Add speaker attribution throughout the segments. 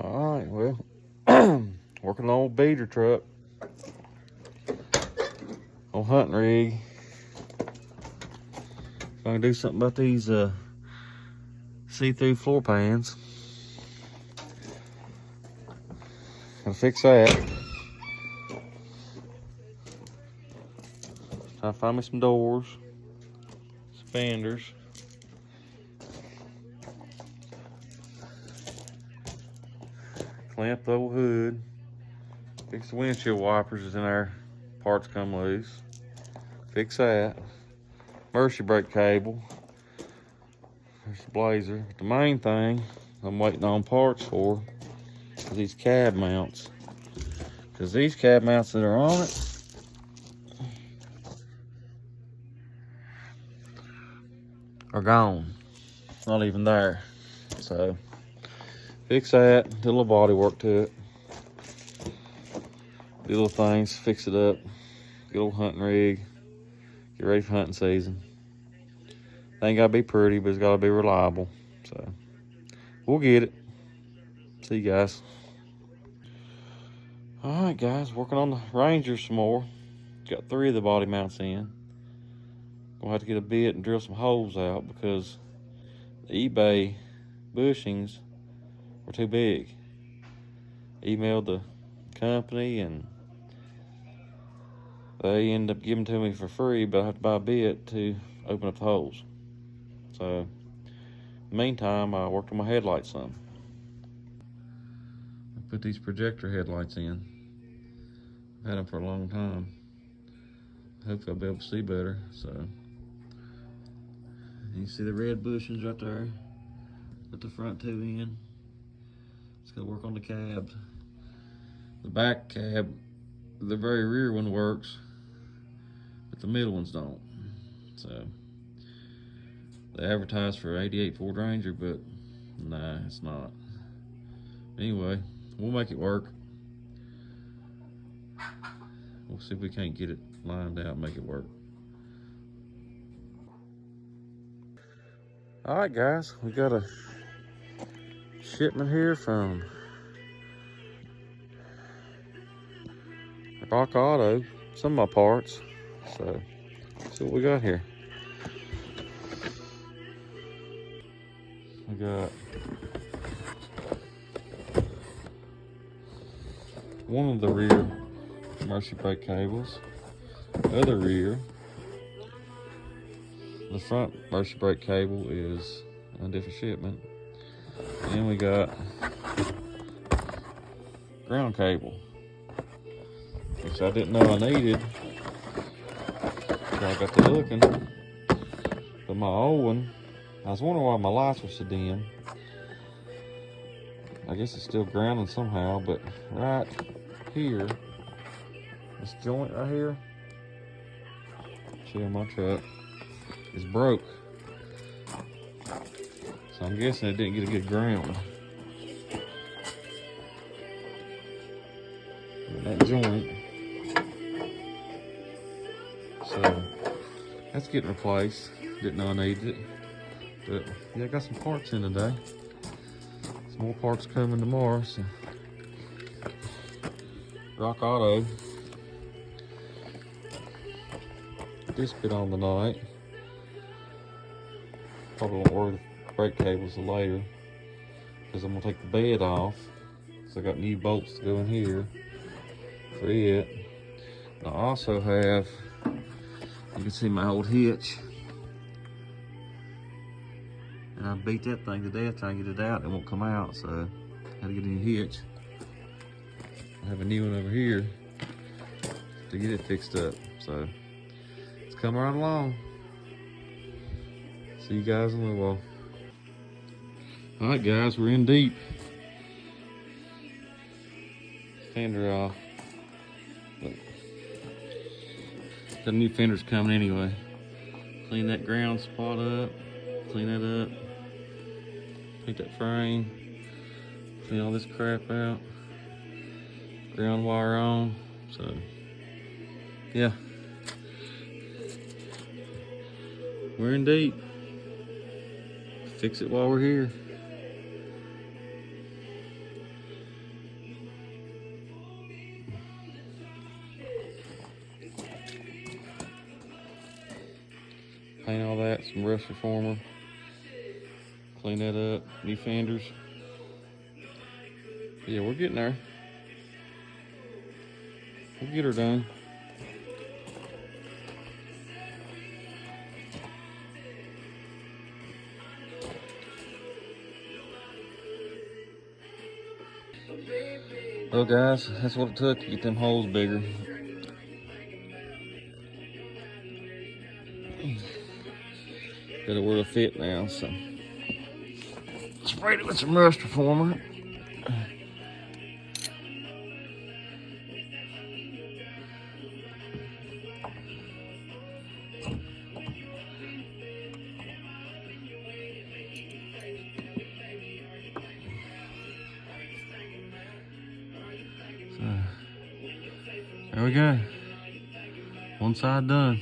Speaker 1: All right, well, working on old beater truck, old hunting rig. Gonna do something about these see-through floor pans. Gotta fix that. Trying to find me some doors, some fenders. Clamp the old hood. Fix the windshield wipers is in there. Parts come loose. Fix that. Mercy brake cable. There's the blazer. But the main thing I'm waiting on parts for is these cab mounts. Because these cab mounts that are on it are gone. Not even there. So fix that. Do a little body work to it. Do little things. Fix it up. Good old hunting rig. Get ready for hunting season. Ain't gotta be pretty, but it's gotta be reliable. So we'll get it. See you guys. All right, guys, working on the Ranger some more. Got 3 of the body mounts in. Gonna have to get a bit and drill some holes out because the eBay bushings were too big. Emailed the company and they end up giving to me for free, but I have to buy a bit to open up the holes. So, in the meantime, I worked on my headlights some. I put these projector headlights in. I've had them for a long time. Hopefully I'll be able to see better. So, you see the red bushings right there? Put the front 2 in. Just gotta work on the cabs. The back cab, the very rear one works, but the middle ones don't. So, they advertise for 88 Ford Ranger, but nah, it's not. Anyway, we'll make it work. We'll see if we can't get it lined out and make it work. All right, guys, we got a shipment here from Rock Auto, some of my parts. So, see what we got here. We got one of the rear Mercy brake cables, other rear. The front Mercy brake cable is a different shipment. And we got ground cable, which I didn't know I needed. So I got to looking. But my old one, I was wondering why my lights were so dim. I guess it's still grounding somehow, but right here, this joint right here, see on my truck, is broke. So I'm guessing it didn't get a good ground. And that joint. So that's getting replaced. Didn't know I needed it. But yeah, I got some parts in today. Some more parts coming tomorrow. So Rock Auto. Put this bit on tonight. Probably won't order the brake cables till later, because I'm gonna take the bed off. So I got new bolts to go in here for it. I also have, you can see my old hitch. And I beat that thing to death trying to get it out. It won't come out, so I had to get a new hitch. I have a new one over here to get it fixed up. So it's coming right along. See you guys in a little while. All right, guys, we're in deep. Fender off. But the new fender's coming anyway. Clean that ground spot up. Clean that up. Take that frame. Clean all this crap out. Ground wire on. So, yeah. We're in deep. Fix it while we're here. Paint all that, some rust reformer. Clean that up, new fenders. Yeah, we're getting there. We'll get her done. Well guys, that's what it took to get them holes bigger. Got it where it'll fit now, so. Sprayed it with some rust reformer. So, there we go. One side done.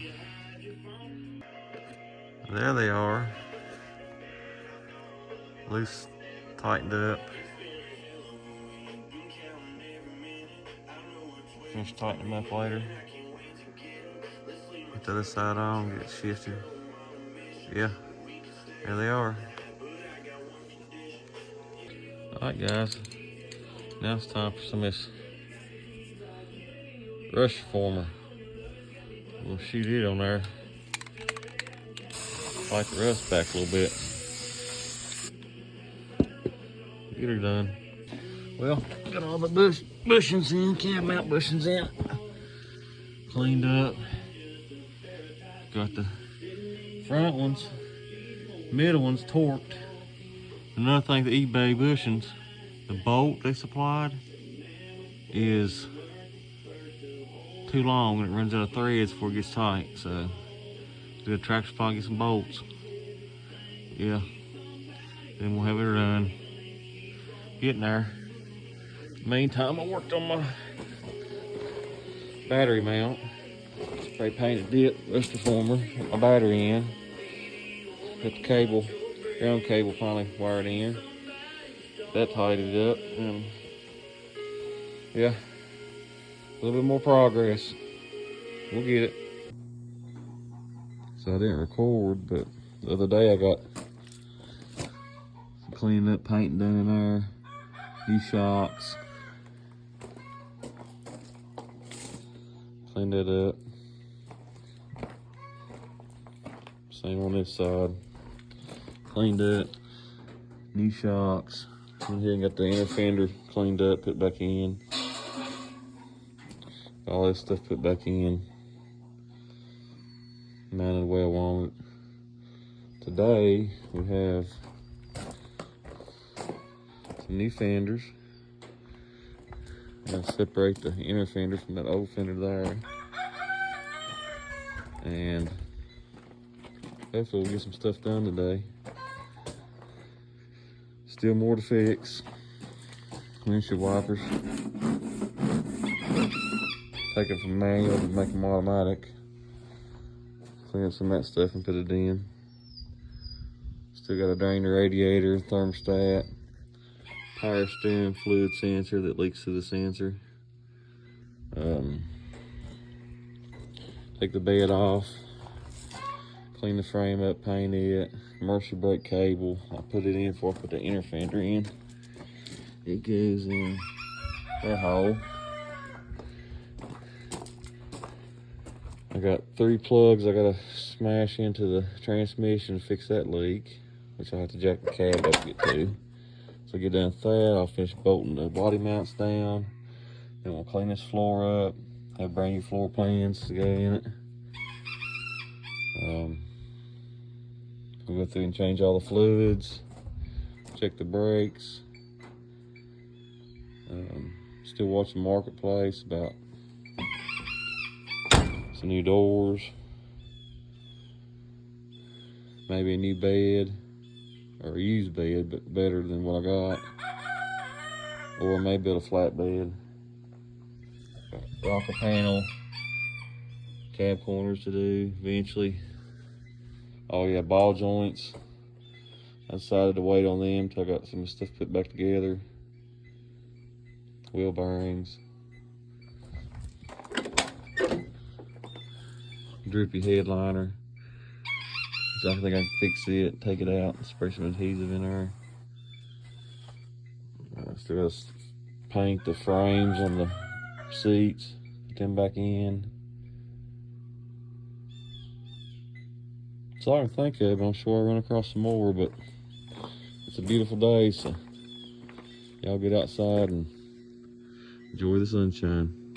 Speaker 1: There they are. Loose, tightened up. Finish tightening them up later. Get the other side on, get it shifted. Yeah, there they are. Alright guys, now it's time for some of this rust reformer. We'll shoot it on there. Fight the rust back a little bit. Get her done. Well, got all the bushings in, cab mount bushings in. Cleaned up. Got the front ones, middle ones torqued. Another thing, the eBay bushings, the bolt they supplied is too long and it runs out of threads before it gets tight. So, do a tractor supply, get some bolts. Yeah, then we'll have it done. Getting there. Meantime, I worked on my battery mount. Spray painted it, rust reformer, put my battery in. Put the cable, ground cable finally wired in. That tightened it up. And yeah, a little bit more progress. We'll get it. So I didn't record, but the other day I got some cleaning up paint done in there. New shocks. Cleaned that up. Same on this side. Cleaned up. New shocks. In here, got the inner fender cleaned up, put back in. All this stuff put back in. Mounted the way I want it. Today we have some new fenders. I'll separate the inner fender from that old fender there. And hopefully we'll get some stuff done today. Still more to fix. Windshield wipers. Take it from manual to make them automatic. Clean up some of that stuff and put it in. Still got to drain the radiator, thermostat, power steering fluid sensor that leaks through the sensor. Take the bed off. Clean the frame up, paint it. Emergency brake cable. I put it in before I put the inner fender in. It goes in that hole. I got 3 plugs I gotta smash into the transmission to fix that leak, which I have to jack the cab up to get to. So get done with that, I'll finish bolting the body mounts down. Then we'll clean this floor up, have brand new floor plans to go in it. We'll go through and change all the fluids, check the brakes. Still watching Marketplace about some new doors, maybe a new bed, or a used bed, but better than what I got, or maybe a flat bed. Rocker panel, cab corners to do eventually. Oh yeah, ball joints. I decided to wait on them till I got some stuff put back together. Wheel bearings. Droopy headliner. So I think I can fix it, take it out, spray some adhesive in there. Still gotta paint the frames on the seats, put them back in. That's all I can think of. I'm sure I'll run across some more, but it's a beautiful day, so y'all get outside and enjoy the sunshine.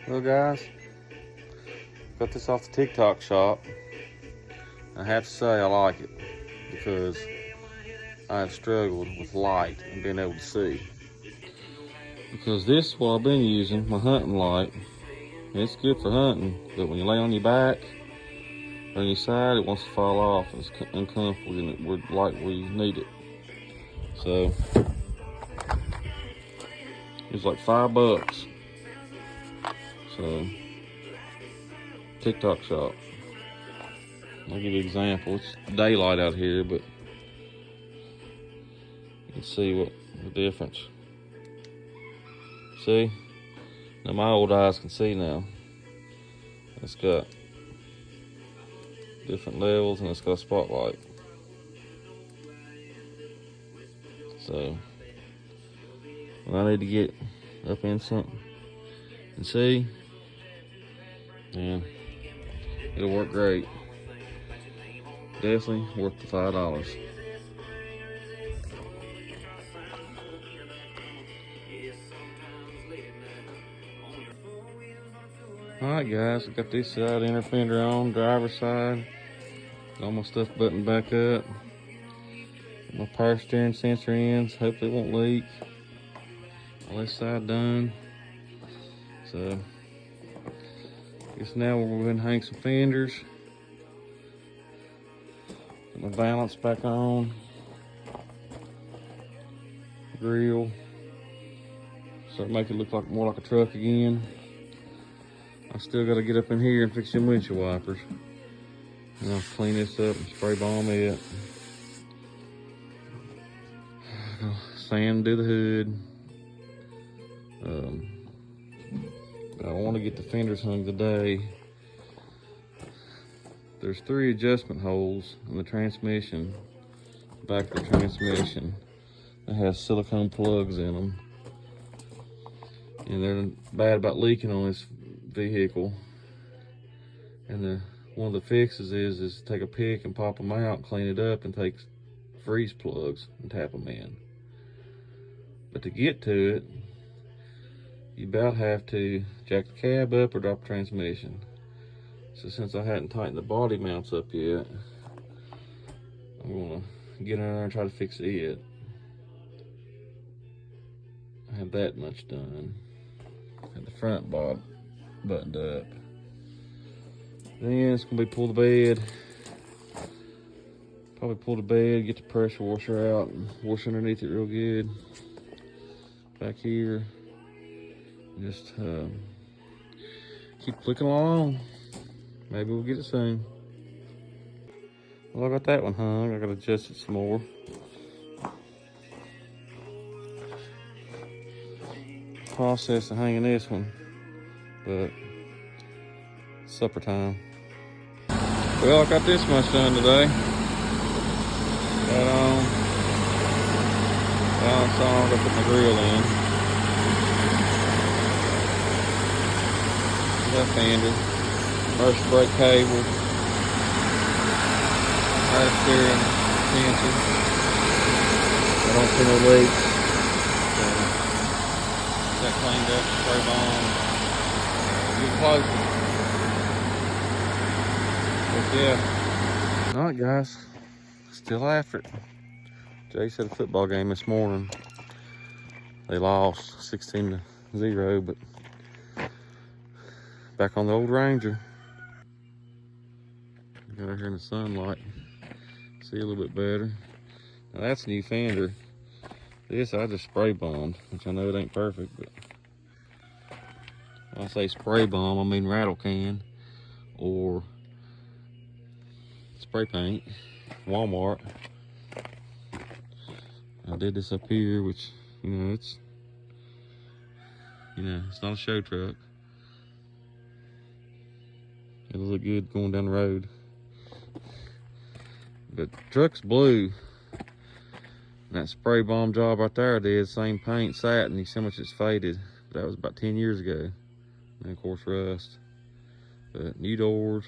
Speaker 1: Well, guys, got this off the TikTok shop. I have to say I like it because I have struggled with light and being able to see. Because this is what I've been using, my hunting light. It's good for hunting, but when you lay on your back or on your side, it wants to fall off. It's uncomfortable and it light where you need it. So it's like $5. So TikTok shop. I'll give you an example. It's daylight out here, but you can see what the difference. See? Now my old eyes can see now. It's got different levels and it's got a spotlight. So when I need to get up in something and see, and it'll work great. Definitely worth the $5. Alright guys, I got this side inner fender on, driver's side. Got all my stuff buttoned back up. Got my power steering sensor ends, hopefully it won't leak. All this side done. So, guess now we're going to hang some fenders. Put my valance back on. Grill. Start making it look like more like a truck again. I still got to get up in here and fix them windshield wipers. And I'll clean this up and spray balm it. Sand, do the hood. I want to get the fenders hung today. There's 3 adjustment holes in the transmission, back of the transmission, that has silicone plugs in them. And they're bad about leaking on this vehicle. And one of the fixes is take a pick and pop them out, clean it up, and take freeze plugs and tap them in. But to get to it, you about have to jack the cab up or drop the transmission. So since I hadn't tightened the body mounts up yet, I'm gonna get in there and try to fix it. I have that much done. Had the front bob buttoned up. Then it's gonna be pull the bed. Probably pull the bed, get the pressure washer out and wash underneath it real good. Back here. Just keep clicking along. Maybe we'll get it soon. Well, I got that one hung. I gotta adjust it some more. Process of hanging this one, but supper time. Well, I got this much done today. Got on, balance on, I put my grill in. Left hander, emergency brake cable, power steering sensor. I don't see no leaks. So, that cleaned up, spray bomb. Get closer. But yeah. Alright guys, still after it. Jace had a football game this morning. They lost 16-0, but back on the old Ranger. Got out here in the sunlight. See a little bit better. Now that's a new fender. This I just spray bombed, which I know it ain't perfect, but when I say spray bomb, I mean rattle can or spray paint. Walmart. I did this up here, which it's not a show truck. It'll look good going down the road. But the truck's blue. And that spray bomb job right there I did, same paint, satin. You see how much it's faded. That was about 10 years ago. And of course, rust. But new doors.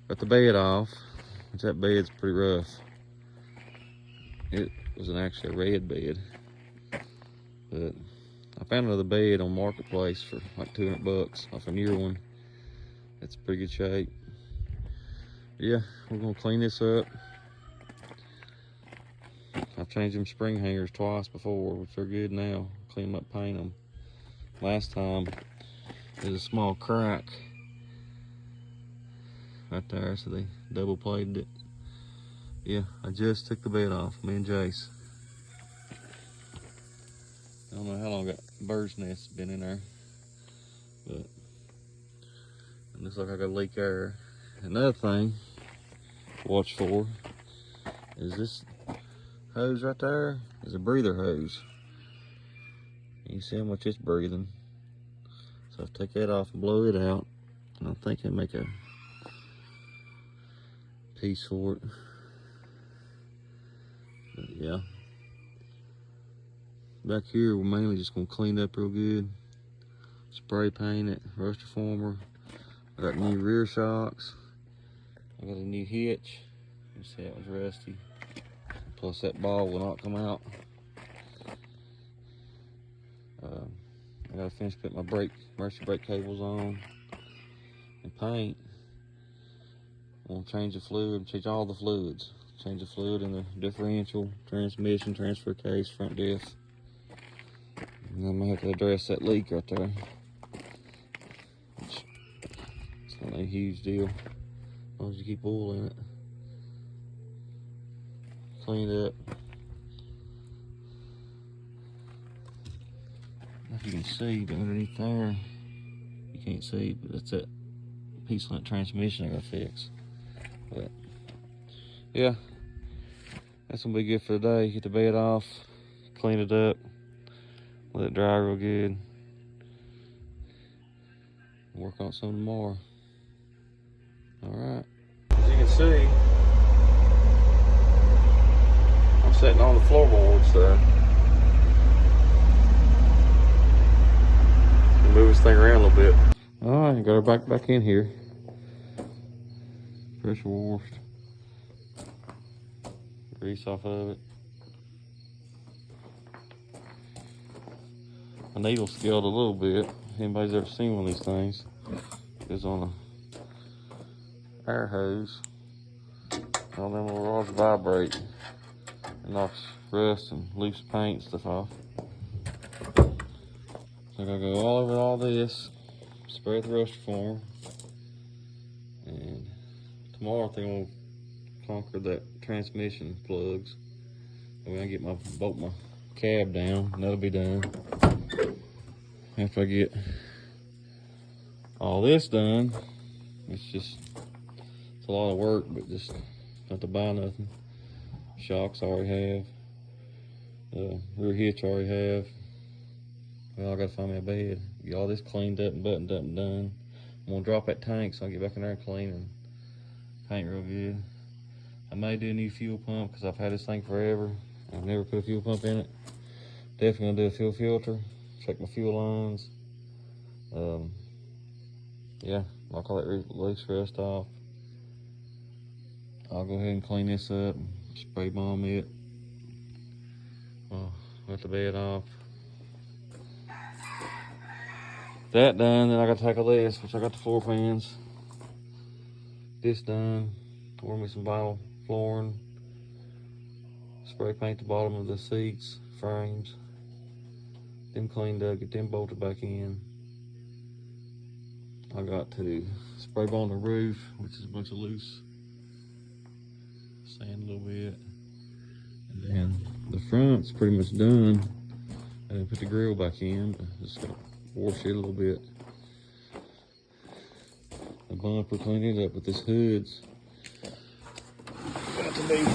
Speaker 1: Got the bed off, which that bed's pretty rough. It was actually a red bed. But I found another bed on Marketplace for like 200 bucks off a newer one. It's pretty good shape. Yeah, we're gonna clean this up. I've changed them spring hangers twice before, which are good now. Clean them up, paint them. Last time, there's a small crack right there, so they double plated it. Yeah, I just took the bed off, me and Jace. I don't know how long that bird's nest has been in there, but it looks like I got a leak there. Another thing to watch for is this hose right there is a breather hose. You see how much it's breathing. So I'll take that off and blow it out, and I think it'll make a piece for it. But yeah. Back here, we're mainly just gonna clean up real good. Spray paint it, rust reformer. I got new rear shocks. I got a new hitch. You see that was rusty. Plus that ball will not come out. I gotta finish putting my Mercy brake cables on and paint. I'm gonna change the fluid, change all the fluids. Change the fluid in the differential, transmission, transfer case, front diff. And I'm gonna have to address that leak right there. It's not a huge deal, as long as you keep oil in it. Clean it up. If you can see, but underneath there, you can't see, but that's that piece of that transmission I gotta fix. But yeah, that's gonna be good for today. Get the bed off, clean it up, let it dry real good. Work on some tomorrow. Alright. As you can see, I'm sitting on the floorboards there. Move this thing around a little bit. Alright, got her back in here. Pressure washed. Grease off of it. My needle scaled a little bit. If anybody's ever seen one of these things, it's on a air hose. All them little rods vibrate. It knocks rust and loose paint stuff off. So I'm gonna go all over all this, spray the rust reformer, and tomorrow I think I'm gonna conquer that transmission plugs. And when I get bolt my cab down, and that'll be done. After I get all this done, it's a lot of work, but just not to buy nothing. Shocks I already have, rear hitch I already have. Well, I gotta find me a bed. Get all this cleaned up and buttoned up and done. I'm gonna drop that tank so I can get back in there and clean and paint real good. I may do a new fuel pump because I've had this thing forever. I've never put a fuel pump in it. Definitely gonna do a fuel filter. Check my fuel lines. Yeah, knock all that loose rust off. I'll go ahead and clean this up and spray bomb it. Let the bed off. That done, then I gotta tackle this, which I got the floor pans. This done. Order me some vinyl flooring. Spray paint the bottom of the seats, frames. Them cleaned up, get them bolted back in. I got to spray bomb the roof, which is a bunch of loose sand a little bit. And then the front's pretty much done. I didn't put the grill back in, but just gotta wash it a little bit. The bumper, cleaned it up, but this hood's got to be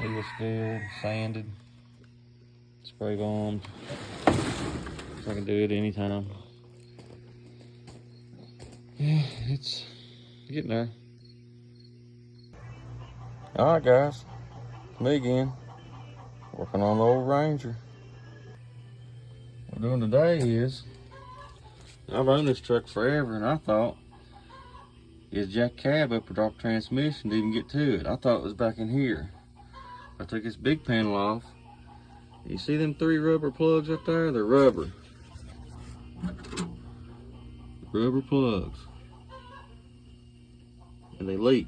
Speaker 1: needle scaled, sanded, spray bombed. So I can do it anytime. Yeah, it's getting there. Alright guys, me again, working on the old Ranger. What we're doing today is, I've owned this truck forever and I thought it's jack cab up or drop transmission to even get to it. I thought it was back in here. I took this big panel off. You see them 3 rubber plugs up there? They're rubber. Rubber plugs. And they leak.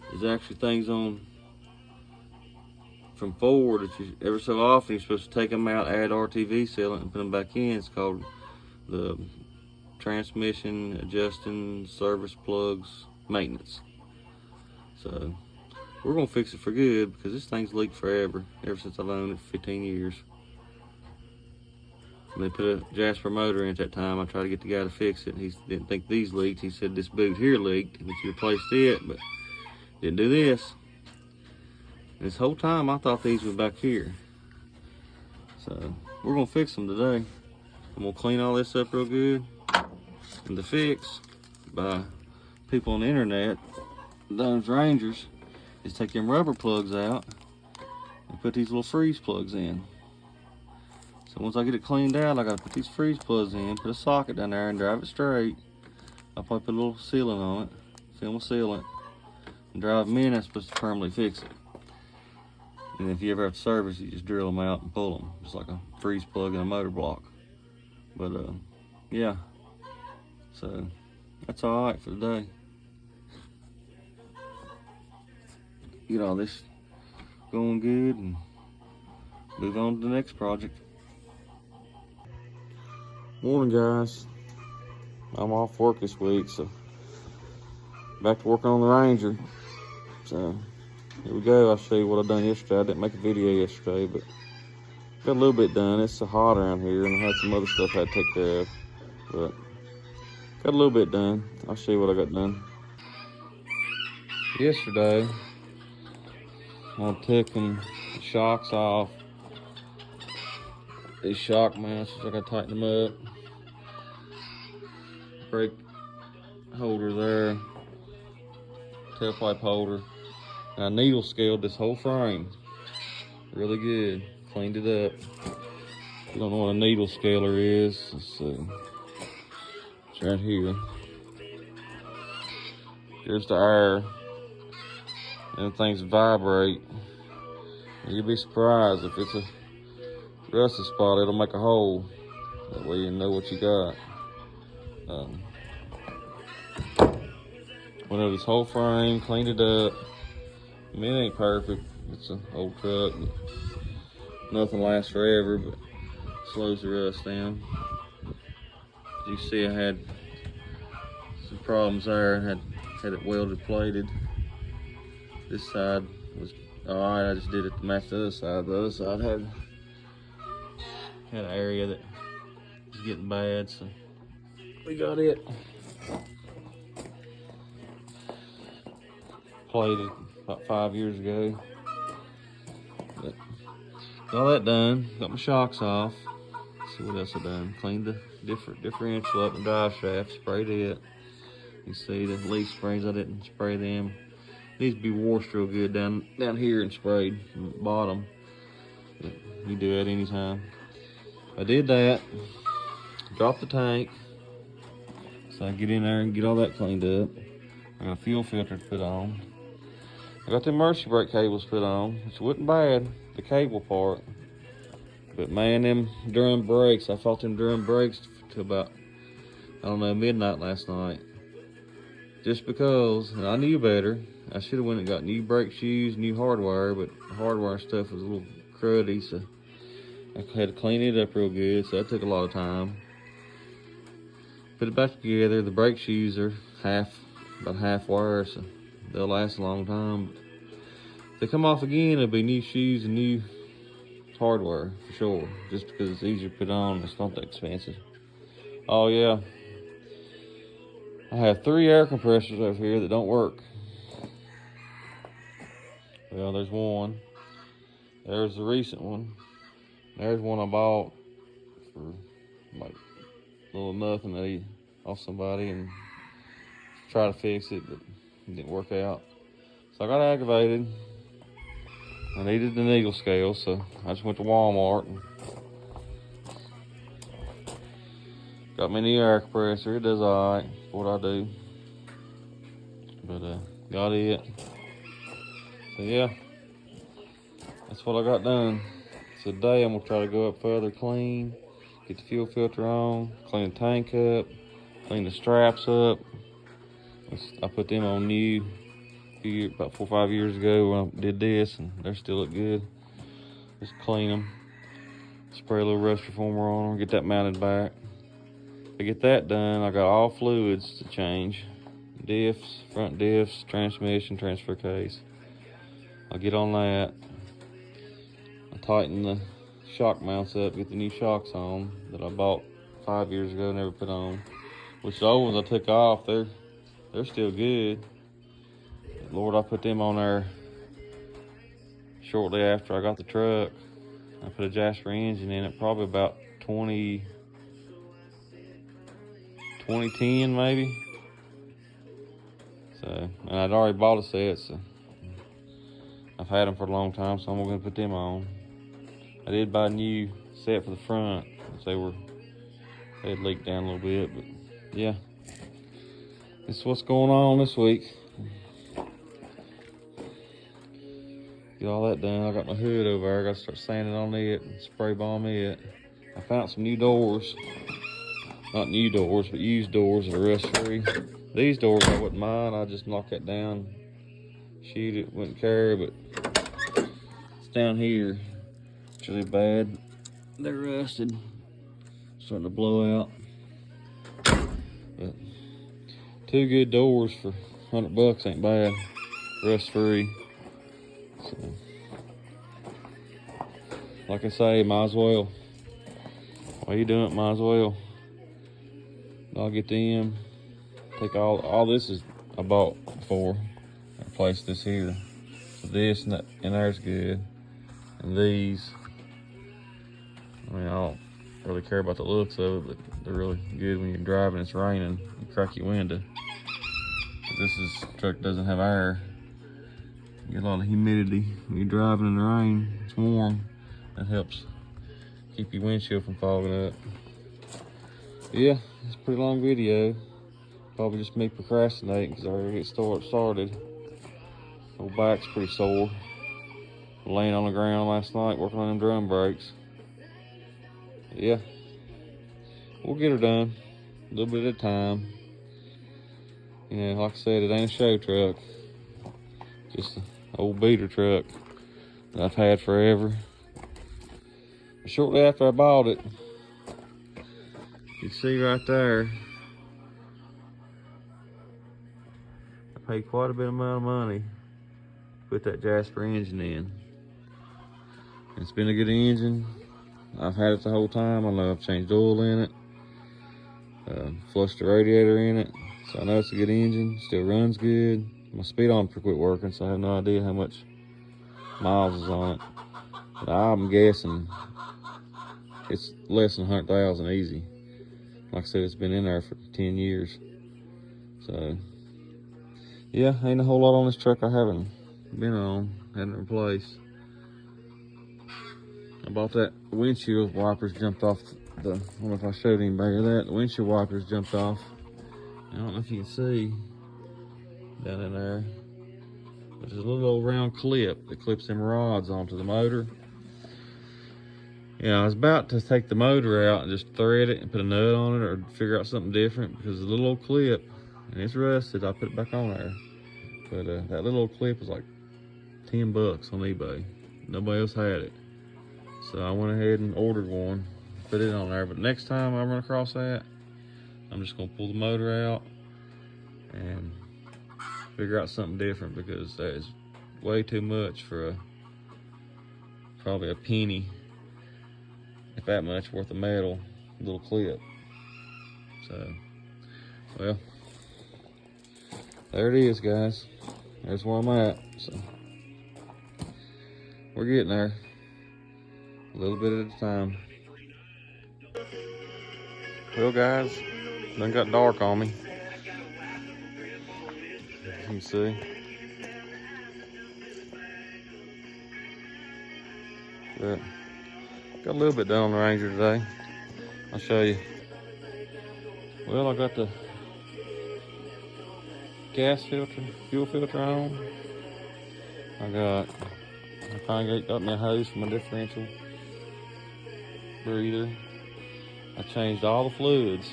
Speaker 1: There's actually things on from Ford that you ever so often you're supposed to take them out, add RTV sealant, and put them back in. It's called the transmission adjusting service plugs maintenance. So we're gonna fix it for good because this thing's leaked forever, ever since I've owned it for 15 years. And they put a Jasper motor in at that time. I tried to get the guy to fix it. He didn't think these leaked. He said this boot here leaked and that you replaced it, but didn't do this. And this whole time I thought these were back here. So we're gonna fix them today. I'm gonna clean all this up real good. And the fix by people on the internet, those Rangers, is take them rubber plugs out and put these little freeze plugs in. So once I get it cleaned out, I gotta put these freeze plugs in, put a socket down there and drive it straight. I'll probably put a little sealant on it, film with sealant, and drive them in. That's supposed to permanently fix it. And if you ever have to service, you just drill them out and pull them, just like a freeze plug in a motor block. But yeah, so that's all right for today. Get all this going good and move on to the next project. Morning guys, I'm off work this week, so back to working on the Ranger. So here we go. I'll show you what I done yesterday. I didn't make a video yesterday, but got a little bit done. It's so hot around here and I had some other stuff I had to take care of, but got a little bit done. I'll show you what I got done. Yesterday, I took the shocks off. These shock mounts, I gotta tighten them up. Brake holder there, tailpipe holder. And I needle scaled this whole frame really good. Cleaned it up. If you don't know what a needle scaler is, it's right here. Here's the air. And things vibrate. You'd be surprised if it's a rusty spot, it'll make a hole. That way you know what you got. Went over this whole frame, cleaned it up. I mean, it ain't perfect. It's an old truck. Nothing lasts forever, but slows the rust down. As you see, I had some problems there and had it welded plated. This side was all right. I just did it to match the other side. The other side had an area that was getting bad, so we got it plated about 5 years ago. But got all that done. Got my shocks off. Let's see what else I done. Cleaned the differential up and drive shaft. Sprayed it. You see the leaf springs. I didn't spray them. Needs to be washed real good down here and sprayed from the bottom. But you do that anytime. I did that. Dropped the tank. So I get in there and get all that cleaned up. I got a fuel filter to put on. I got the emergency brake cables put on, which wasn't bad, the cable part. But man, them drum brakes, I fought them drum brakes till about, I don't know, midnight last night. Just because, and I knew better. I should have went and got new brake shoes, new hardwire, but the hardwire stuff was a little cruddy, so I had to clean it up real good, so that took a lot of time. Put it back together. The brake shoes are about half wire, so they'll last a long time. If they come off again, it'll be new shoes and new hardware for sure, just because it's easier to put on. It's not that expensive. Oh yeah, I have 3 air compressors over here that don't work. Well, there's one. There's the recent one. There's one I bought for like little nothing off somebody and try to fix it, but It didn't work out. So I got aggravated. I needed the needle scale, so I just went to Walmart and got me a new air compressor. It does alright for what I do. But got it. So yeah, that's what I got done. So today I'm gonna try to go up further, clean, get the fuel filter on, clean the tank up, clean the straps up. I put them on new about 4 or 5 years ago when I did this, and they still look good. Just clean them, spray a little rust reformer on them, get that mounted back. To get that done, I got all fluids to change. Diffs, front diffs, transmission, transfer case. I'll get on that. I tighten the shock mounts up, get the new shocks on that I bought 5 years ago, never put on. Which the old ones I took off, they're still good. Lord, I put them on there shortly after I got the truck. I put a Jasper engine in it, probably about 2010 maybe. So, and I'd already bought a set, so I've had them for a long time, so I'm gonna put them on. I did buy a new set for the front, which they had leaked down a little bit, but yeah. This is what's going on this week. Get all that done. I got my hood over there. I got to start sanding on it and spray bomb it. I found some new doors. Not new doors, but used doors that are rust free. These doors I wouldn't mind. I just knock that down, shoot it, wouldn't care, but it's down here. It's really bad. They're rusted. Starting to blow out. But 2 good doors for $100 ain't bad. Rust free. So, like I say, might as well. While you doing it, might as well. I'll get them. Take all this is I bought before. I replaced this here. So this and there's good. And these, I mean, I don't really care about the looks of it, but they're really good when you're driving. It's raining. You crack your window. This truck doesn't have air. You get a lot of humidity when you're driving in the rain. It's warm. That helps keep your windshield from fogging up. But yeah, it's a pretty long video. Probably just me procrastinating because I already get started. Old back's pretty sore. Laying on the ground last night working on them drum brakes. But yeah, we'll get her done. A little bit at a time. You know, like I said, it ain't a show truck. Just an old beater truck that I've had forever. But shortly after I bought it, you can see right there, I paid quite a bit amount of money to put that Jasper engine in. It's been a good engine. I've had it the whole time. I know I've changed oil in it, flushed the radiator in it, so I know it's a good engine. Still runs good. My speedometer quit working, so I have no idea how much miles is on it. But I'm guessing it's less than 100,000 easy. Like I said, it's been in there for 10 years. So yeah, ain't a whole lot on this truck I haven't been on, hadn't replaced. I bought that windshield wipers jumped off I don't know if I showed anybody that. The windshield wipers jumped off. I don't know if you can see down in there. But there's a little old round clip that clips them rods onto the motor. Yeah, I was about to take the motor out and just thread it and put a nut on it or figure out something different because the little old clip, and it's rusted, I put it back on there. But that little old clip was like $10 on eBay. Nobody else had it. So I went ahead and ordered one, put it on there. But next time I run across that, I'm just gonna pull the motor out and figure out something different because that is way too much for probably a penny, if that much, worth of metal little clip. So, well, there it is, guys. There's where I'm at. So we're getting there, a little bit at a time. Well, guys, done got dark on me. can see. But got a little bit done on the Ranger today. I'll show you. Well, I got the gas filter, fuel filter on. I finally got my hose for my differential breather. I changed all the fluids.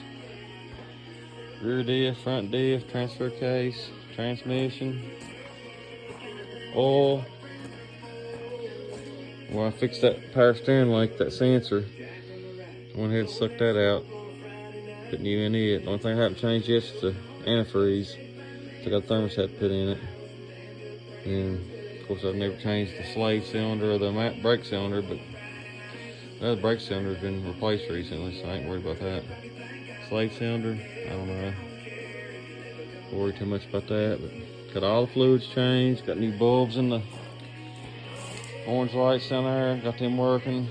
Speaker 1: Rear diff, front diff, transfer case, transmission, oil. Well, I fixed that power steering link, that sensor. I went ahead and sucked that out. Put new in it. The only thing I haven't changed yet is the antifreeze. So I got a thermostat put in it. And of course I've never changed the slave cylinder or the brake cylinder, but the other brake cylinder has been replaced recently, so I ain't worried about that. Slave cylinder, I don't know. Don't worry too much about that, but got all the fluids changed, got new bulbs in the orange lights down there, got them working.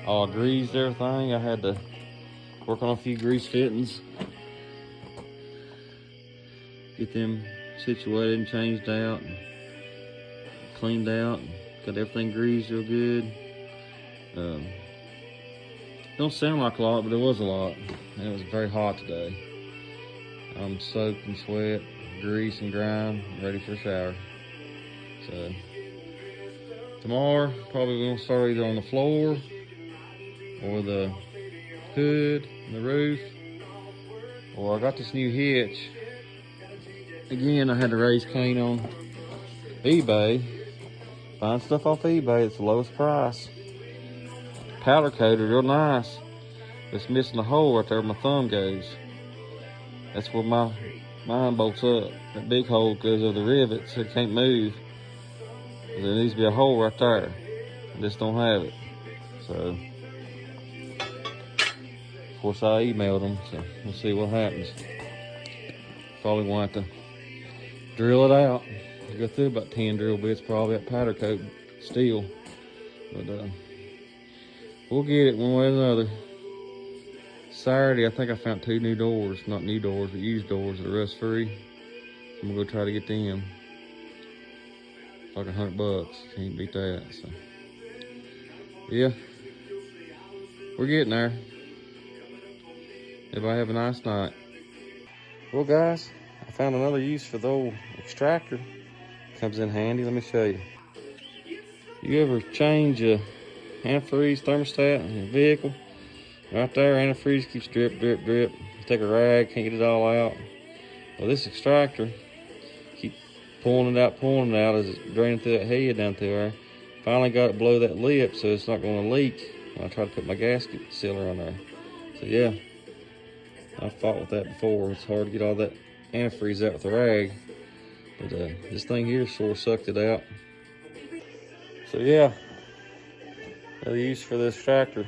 Speaker 1: All greased everything. I had to work on a few grease fittings, get them situated and changed out and cleaned out, and got everything greased real good. Don't sound like a lot, but it was a lot, and it was very hot today. I'm soaked in sweat, grease and grime, ready for a shower. So tomorrow probably gonna start either on the floor or the hood and the roof. Or I got this new hitch. Again, I had to raise Cain on eBay. Find stuff off eBay, it's the lowest price. Powder coated, real nice. It's missing a hole right there where my thumb goes. That's where mine bolts up. That big hole goes over the rivet, so it can't move. There needs to be a hole right there. I just don't have it. So, of course, I emailed them, so we'll see what happens. Probably want to drill it out. I go through about 10 drill bits, probably at powder coat steel. But we'll get it one way or another. Saturday, I think I found 2 new doors. Not new doors, but used doors that are rust free. I'm gonna go try to get them. Like $100. Can't beat that. So yeah, we're getting there. Everybody have a nice night. Well, guys, I found another use for the old extractor. Comes in handy. Let me show you. You ever change a antifreeze thermostat in your vehicle? Right there, antifreeze keeps drip, drip, drip. You take a rag, can't get it all out. Well, this extractor, keep pulling it out as it's draining through that head down through there. Finally got it below that lip so it's not going to leak when I try to put my gasket sealer on there. So yeah, I fought with that before. It's hard to get all that antifreeze out with a rag. But this thing here sort of sucked it out. So yeah, another use for this extractor.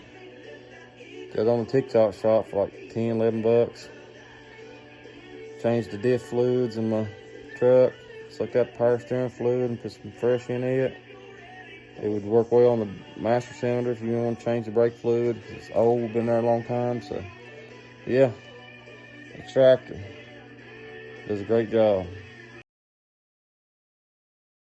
Speaker 1: Got it on the TikTok shop for like 10, 11 bucks. Changed the diff fluids in my truck. Sucked out the power steering fluid and put some fresh in it. It would work well on the master cylinder if you want to change the brake fluid. It's old, been there a long time, so yeah. Extractor does a great job.